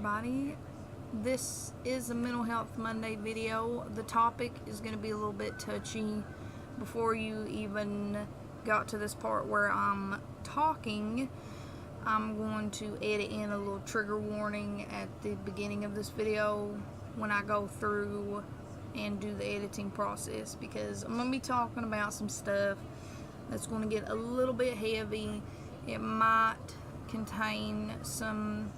everybody. This is a Mental Health Monday video. The topic is going to be a little bit touchy. Before you even got to this part where I'm talking, I'm going to edit in a little trigger warning at the beginning of this video when I go through and do the editing process, because I'm going to be talking about some stuff that's going to get a little bit heavy. It might contain some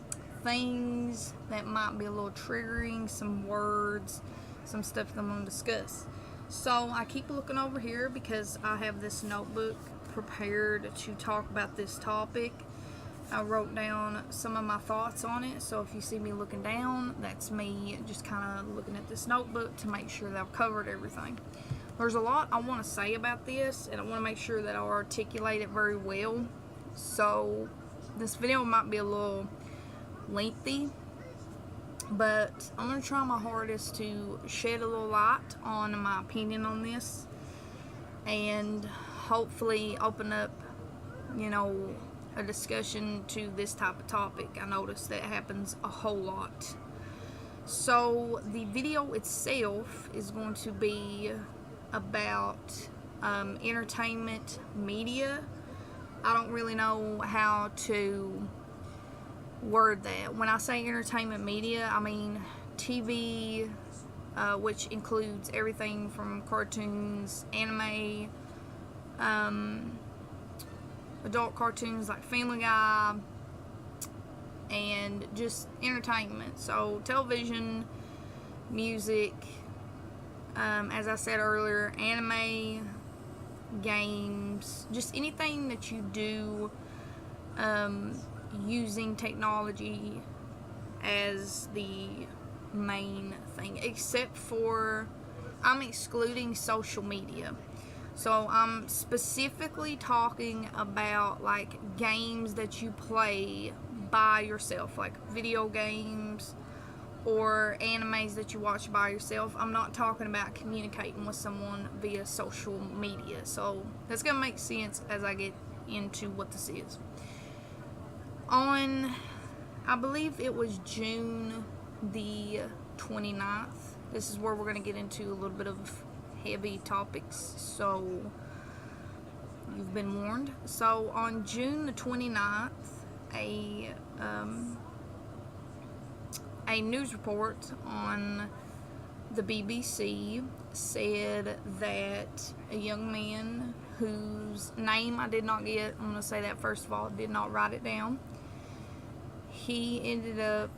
things that might be a little triggering, some words, some stuff that I'm going to discuss. So I keep looking over here because I have this notebook prepared to talk about this topic. I wrote down some of my thoughts on it, so if you see me looking down, that's me just kind of looking at this notebook to make sure that I've covered everything. There's a lot I want to say about this, and I want to make sure that I articulate it very well. So this video might be a little lengthy, but I'm going to try my hardest to shed a little light on my opinion on this and hopefully open up, a discussion to this type of topic. I notice that happens a whole lot. So the video itself is going to be about entertainment media. I don't really know how to word that. When I say entertainment media, I mean TV, which includes everything from cartoons, anime, adult cartoons like Family Guy, and just entertainment. So television, music, as I said earlier, anime, games, just anything that you do using technology as the main thing, except for I'm excluding social media. So I'm specifically talking about like games that you play by yourself, like video games or animes that you watch by yourself. I'm not talking about communicating with someone via social media. So that's going to make sense as I get into what this is. On, I believe it was June the 29th. This is where we're going to get into a little bit of heavy topics, so you've been warned. So on June the 29th, a news report on the BBC said that a young man whose name I did not get, I'm going to say that first of all, did not write it down, he ended up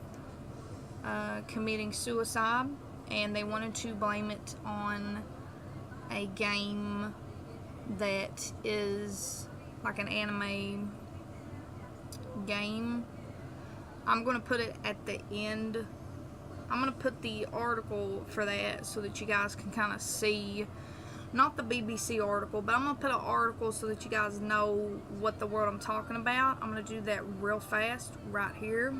committing suicide, and they wanted to blame it on a game that is like an anime game. I'm going to put it at the end. I'm going to put the article for that so that you guys can kind of see, not the BBC article, but I'm going to put an article so that you guys know what the word I'm talking about. I'm going to do that real fast right here.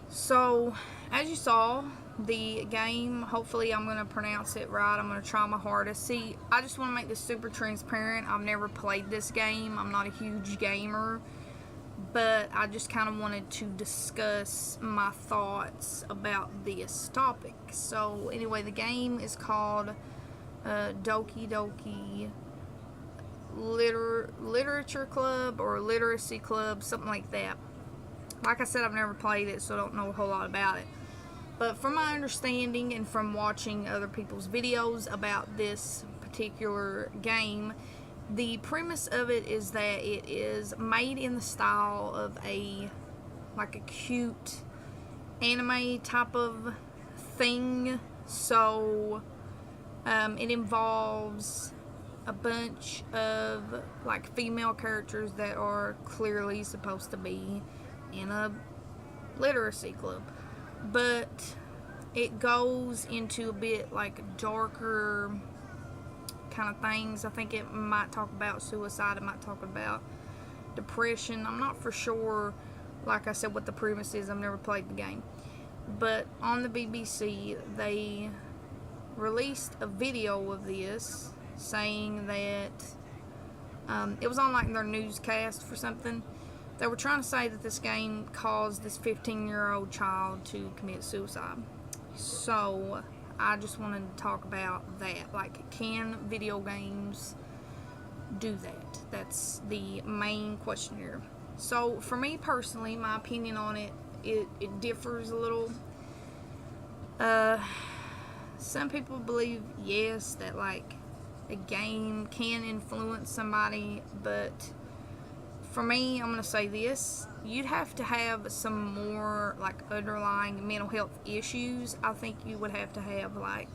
So, as you saw, the game, hopefully I'm going to pronounce it right. I'm going to try my hardest. See, I just want to make this super transparent. I've never played this game. I'm not a huge gamer, but I just kind of wanted to discuss my thoughts about this topic. So, anyway, the game is called Doki Doki Literature Club or Literacy Club, something like that. Like I said, I've never played it, so I don't know a whole lot about it. But from my understanding and from watching other people's videos about this particular game, the premise of it is that it is made in the style of like a cute anime type of thing. So it involves a bunch of like female characters that are clearly supposed to be in a literacy club, but it goes into a bit like darker kind of things. I think it might talk about suicide, it might talk about depression. I'm not for sure, like I said, what the premise is. I've never played the game, but on the BBC they released a video of this saying that It was on like their newscast for something. They were trying to say that this game caused this 15-year-old child to commit suicide. So I just wanted to talk about that. Like, can video games do that? That's the main question here. So for me personally, my opinion on it, it differs a little. Some people believe, yes, that like a game can influence somebody, but for me, I'm going to say this. You'd have to have some more like underlying mental health issues. I think you would have to have like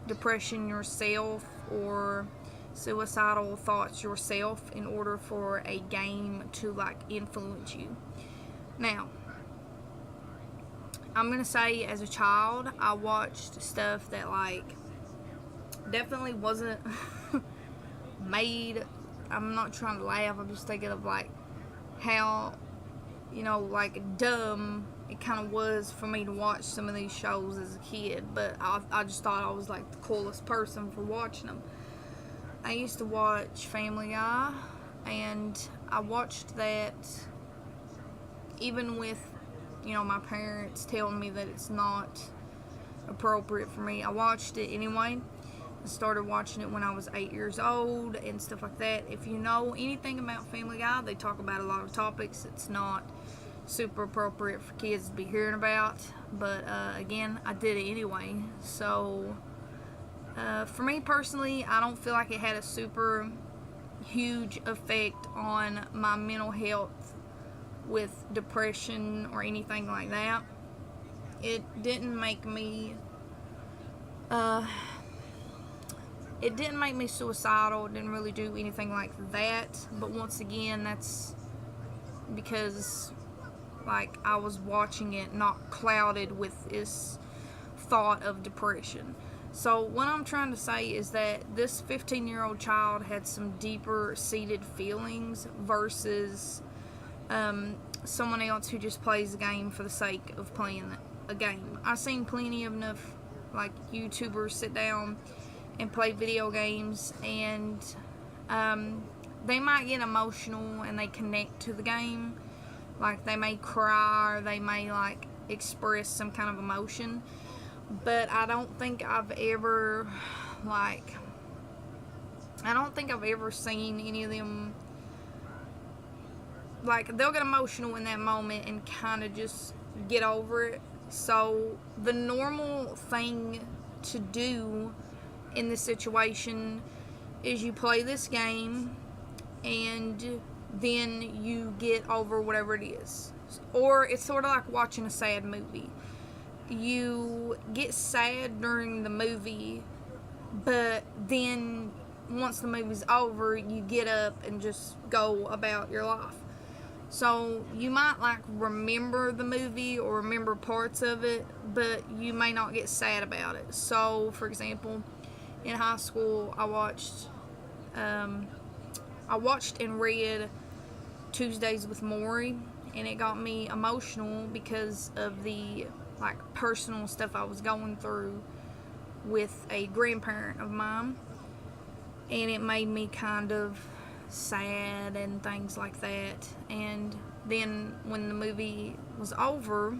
depression yourself or suicidal thoughts yourself in order for a game to like influence you. Now, I'm going to say as a child, I watched stuff that like definitely wasn't made. I'm not trying to laugh, I'm just thinking of like how, like dumb it kind of was for me to watch some of these shows as a kid, but I just thought I was like the coolest person for watching them. I used to watch Family Guy, and I watched that even with, my parents telling me that it's not appropriate for me. I watched it anyway. I started watching it when I was 8 years old and stuff like that. If you know anything about Family Guy, they talk about a lot of topics. It's not super appropriate for kids to be hearing about, but again, I did it anyway. So for me personally, I don't feel like it had a super huge effect on my mental health with depression or anything like that. It didn't make me suicidal. It didn't really do anything like that. But once again, that's because like I was watching it not clouded with this thought of depression. So what I'm trying to say is that this 15-year-old child had some deeper seated feelings versus someone else who just plays a game for the sake of playing a game. I've seen plenty of enough like YouTubers sit down and play video games, and they might get emotional and they connect to the game. Like they may cry or they may like express some kind of emotion, but I don't think I've ever seen any of them like they'll get emotional in that moment and kind of just get over it. So the normal thing to do in this situation is you play this game and then you get over whatever it is. Or it's sort of like watching a sad movie. You get sad during the movie, but then once the movie's over, you get up and just go about your life. So you might like remember the movie or remember parts of it, but you may not get sad about it. So for example, in high school, I watched and read Tuesdays with Maury, and it got me emotional because of the like personal stuff I was going through with a grandparent of mine, and it made me kind of sad and things like that. And then when the movie was over,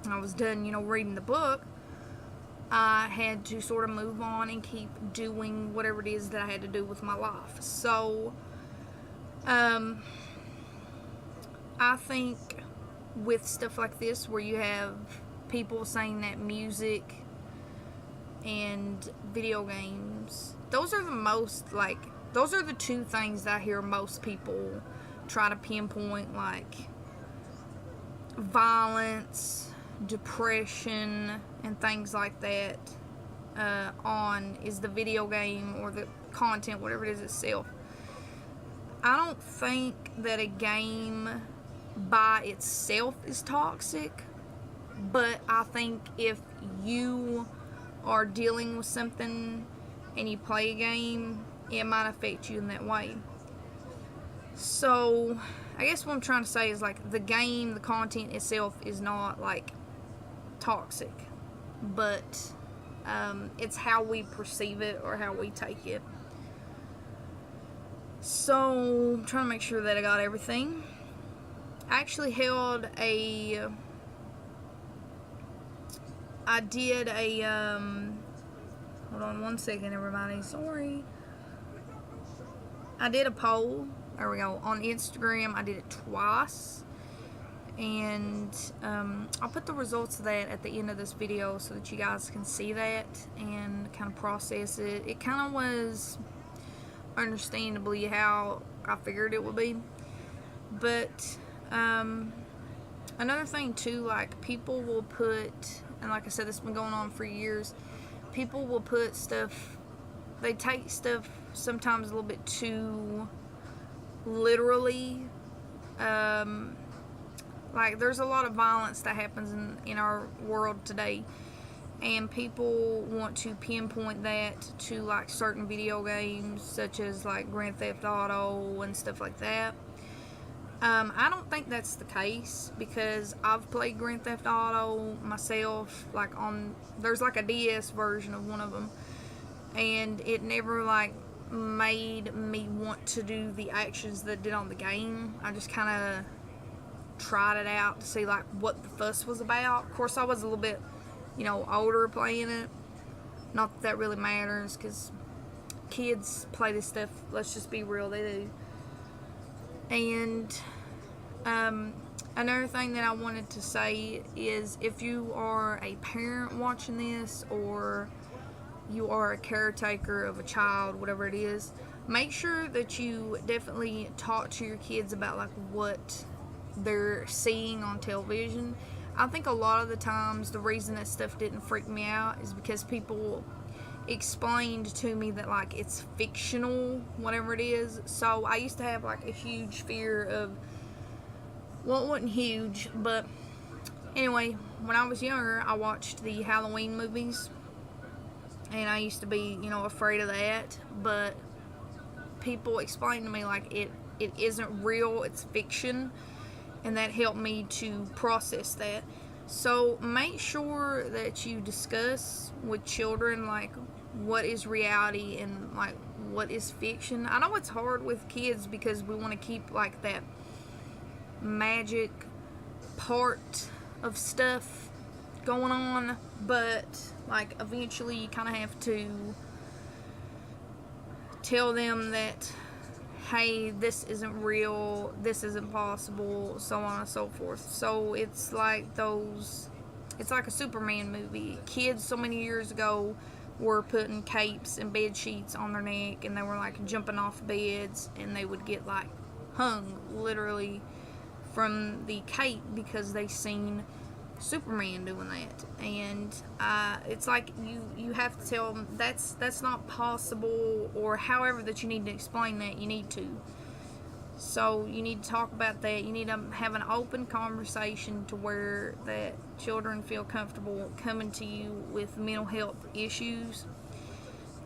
I was done, reading the book, I had to sort of move on and keep doing whatever it is that I had to do with my life. So I think with stuff like this where you have people saying that music and video games, those are the two things that I hear most people try to pinpoint, like violence, depression, and things like that on is the video game or the content, whatever it is itself. I don't think that a game by itself is toxic, but I think if you are dealing with something and you play a game, it might affect you in that way. So I guess what I'm trying to say is like the game, the content itself is not like toxic, but it's how we perceive it or how we take it. So I'm trying to make sure that I got everything. I actually held a I did a hold on one second, everybody, sorry. I did a poll, there we go, on Instagram. I did it twice, and I'll put the results of that at the end of this video so that you guys can see that and kind of process it. It kind of was understandably how I figured it would be, but another thing too, like, people will put, and like I said, this has been going on for years, people will put stuff, they take stuff sometimes a little bit too literally. Like, there's a lot of violence that happens in our world today, and people want to pinpoint that to like certain video games such as like Grand Theft Auto and stuff like that. I don't think that's the case, because I've played Grand Theft Auto myself, like there's like a DS version of one of them, and it never like made me want to do the actions that it did on the game. I just kind of tried it out to see like what the fuss was about. Of course, I was a little bit, older playing it. Not that really matters, because kids play this stuff, let's just be real, they do. And another thing that I wanted to say is, if you are a parent watching this, or you are a caretaker of a child, whatever it is, make sure that you definitely talk to your kids about like what they're seeing on television. I think a lot of the times the reason that stuff didn't freak me out is because people explained to me that like it's fictional, whatever it is. So I used to have like a huge fear of, well, it wasn't huge, but anyway, when I was younger, I watched the Halloween movies, and I used to be, afraid of that. But people explained to me like it isn't real, it's fiction, and that helped me to process that. So make sure that you discuss with children like what is reality and like what is fiction. I know it's hard with kids because we want to keep like that magic part of stuff going on, but like eventually you kind of have to tell them that, hey, this isn't real, this isn't possible, so on and so forth. So it's like it's like a Superman movie. Kids so many years ago were putting capes and bed sheets on their neck, and they were like jumping off beds, and they would get like hung literally from the cape because they seen Superman doing that. And it's like you have to tell them that's not possible, or however that you need to explain that, you need to. So you need to talk about that. You need to have an open conversation to where that children feel comfortable coming to you with mental health issues.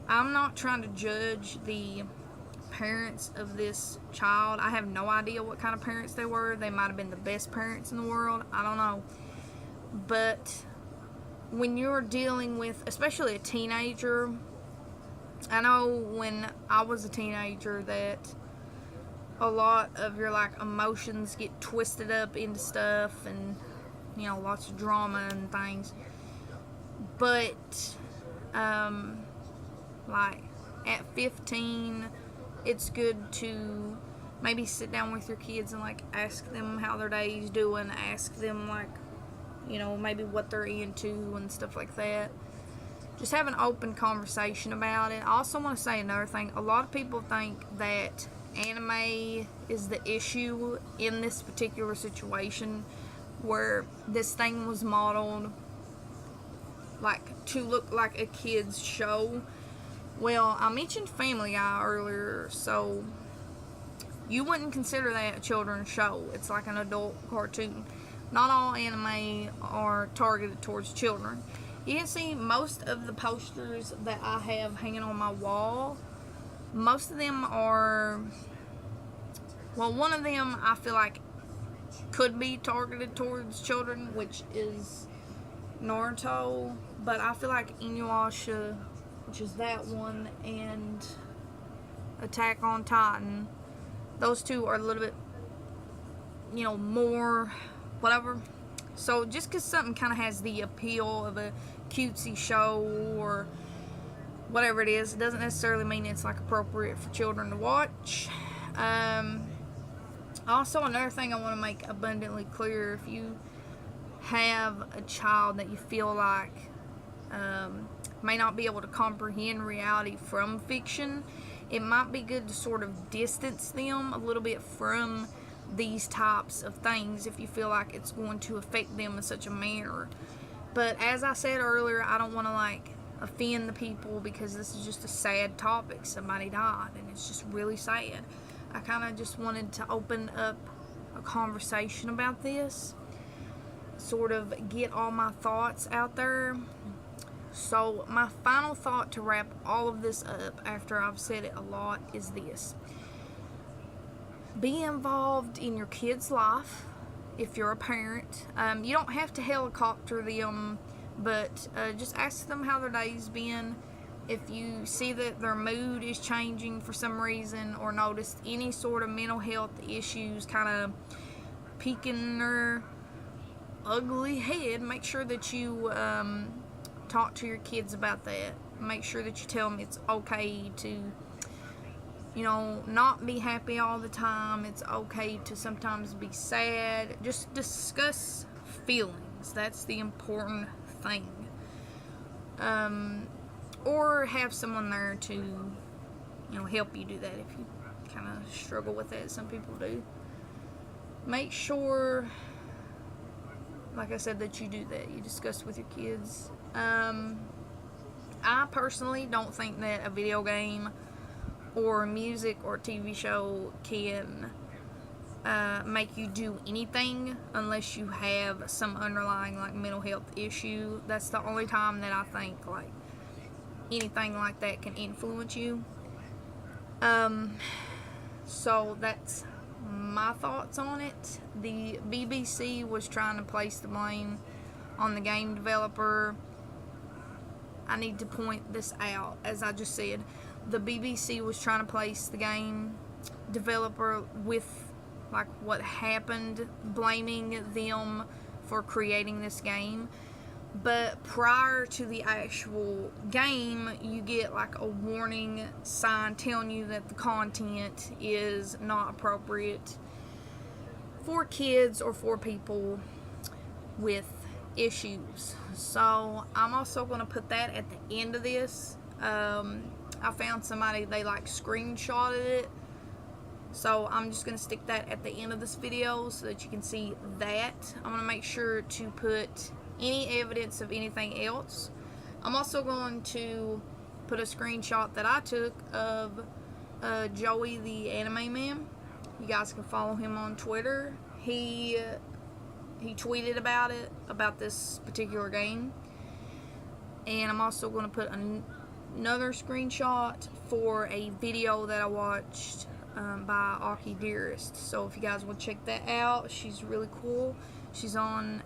I'm not trying to judge the parents of this child. I have no idea what kind of parents they were. They might have been the best parents in the world, I don't know. But when you're dealing with, especially a teenager, I know when I was a teenager that a lot of your like emotions get twisted up into stuff, and lots of drama and things. But like at 15, it's good to maybe sit down with your kids and like ask them how their day's doing, ask them like maybe what they're into and stuff like that. Just have an open conversation about it. I also want to say another thing. A lot of people think that anime is the issue in this particular situation, where this thing was modeled like to look like a kid's show. Well, I mentioned Family Guy earlier, so you wouldn't consider that a children's show. It's like an adult cartoon. Not all anime are targeted towards children. You can see most of the posters that I have hanging on my wall, most of them are, well, one of them I feel like could be targeted towards children, which is Naruto, but I feel like Inuyasha, which is that one, and Attack on Titan. Those two are a little bit, more whatever. So just because something kind of has the appeal of a cutesy show or whatever it is, it doesn't necessarily mean it's like appropriate for children to watch. Also, another thing I want to make abundantly clear: if you have a child that you feel like may not be able to comprehend reality from fiction, it might be good to sort of distance them a little bit from these types of things if you feel like it's going to affect them in such a manner. But as I said earlier, I don't want to offend the people, because this is just a sad topic. Somebody died and it's just really sad. I kind of just wanted to open up a conversation about this, sort of get all my thoughts out there. So my final thought to wrap all of this up, after I've said it a lot, is this: be involved in your kid's life if you're a parent. You don't have to helicopter them, but just ask them how their day's been. If you see that their mood is changing for some reason, or notice any sort of mental health issues kind of peeking their ugly head, make sure that you talk to your kids about that. Make sure that you tell them it's okay to not be happy all the time. It's okay to sometimes be sad. Just discuss feelings. That's the important thing. Or have someone there to, help you do that if you kind of struggle with that. Some people do. Make sure, like I said, that you do that. You discuss with your kids. I personally don't think that a video game or music or TV show can make you do anything unless you have some underlying mental health issue. That's the only time that I think anything like that can influence you. So that's my thoughts on it. The BBC was trying to place the blame on the game developer. I need to point this out. As I just said, the BBC was trying to place the game developer with what happened, blaming them for creating this game. But prior to the actual game, you get a warning sign telling you that the content is not appropriate for kids or for people with issues. So I'm also going to put that at the end of this. I found somebody, they screenshotted it, so I'm just going to stick that at the end of this video so that you can see that. I'm going to make sure to put any evidence of anything else. I'm also going to put a screenshot that I took of Joey the Anime Man. You guys can follow him on Twitter. He tweeted about this particular game. And I'm also going to put another screenshot for a video that I watched by Aki Dearest. So if you guys want to check that out, she's really cool. She's on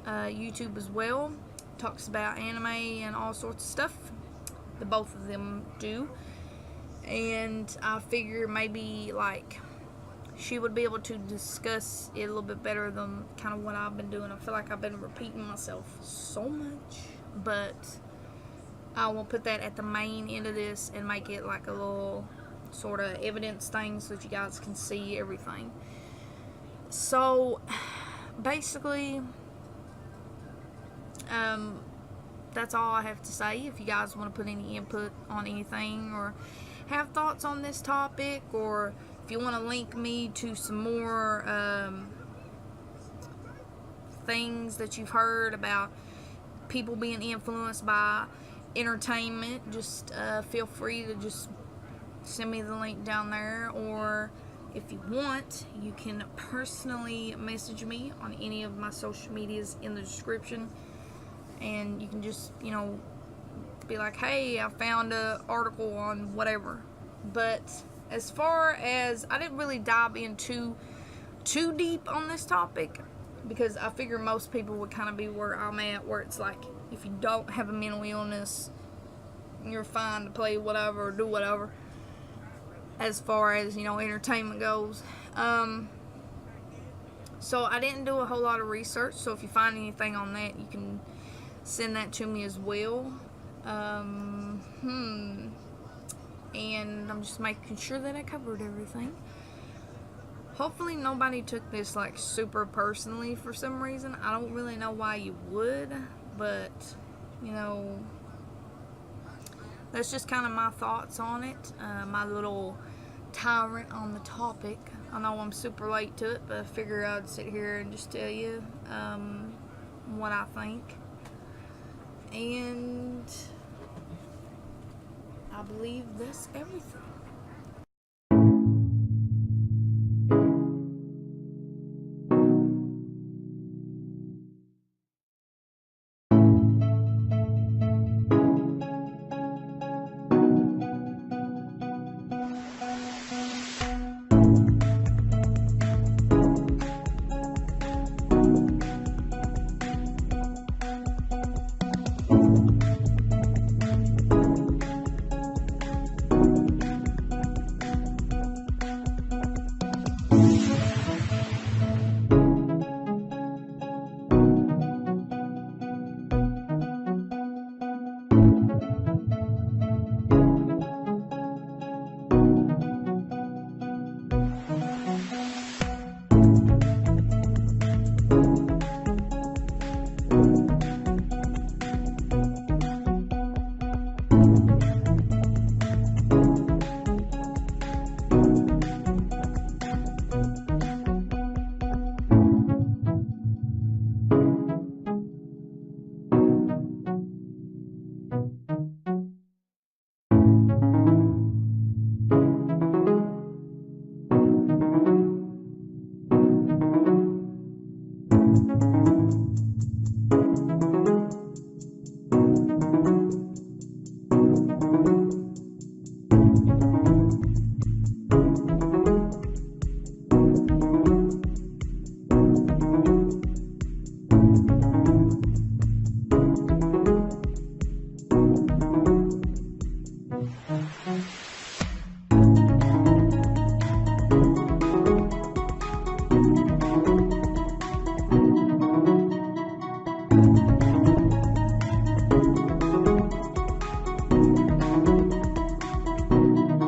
YouTube as well. Talks about anime and all sorts of stuff. The both of them do. And I figure maybe she would be able to discuss it a little bit better than kind of what I've been doing. I feel like I've been repeating myself so much, but I will put that at the main end of this and make it a little sort of evidence thing so that you guys can see everything. So basically, that's all I have to say. If you guys want to put any input on anything or have thoughts on this topic, or if you want to link me to some more things that you've heard about people being influenced by entertainment, just feel free to just send me the link down there. Or if you want, you can personally message me on any of my social medias in the description, and you can just be like, hey, I found an article on whatever. But as far as, I didn't really dive into too deep on this topic, because I figure most people would kind of be where I'm at, where it's if you don't have a mental illness, you're fine to play whatever or do whatever. as far as, entertainment goes. So I didn't do a whole lot of research, so if you find anything on that, you can send that to me as well. And I'm just making sure that I covered everything. Hopefully nobody took this like super personally for some reason. I don't really know why you would, but that's just kind of my thoughts on it. My little tyrant on the topic. I know I'm super late to it, but I figure I'd sit here and just tell you what I think. And I believe that's everything.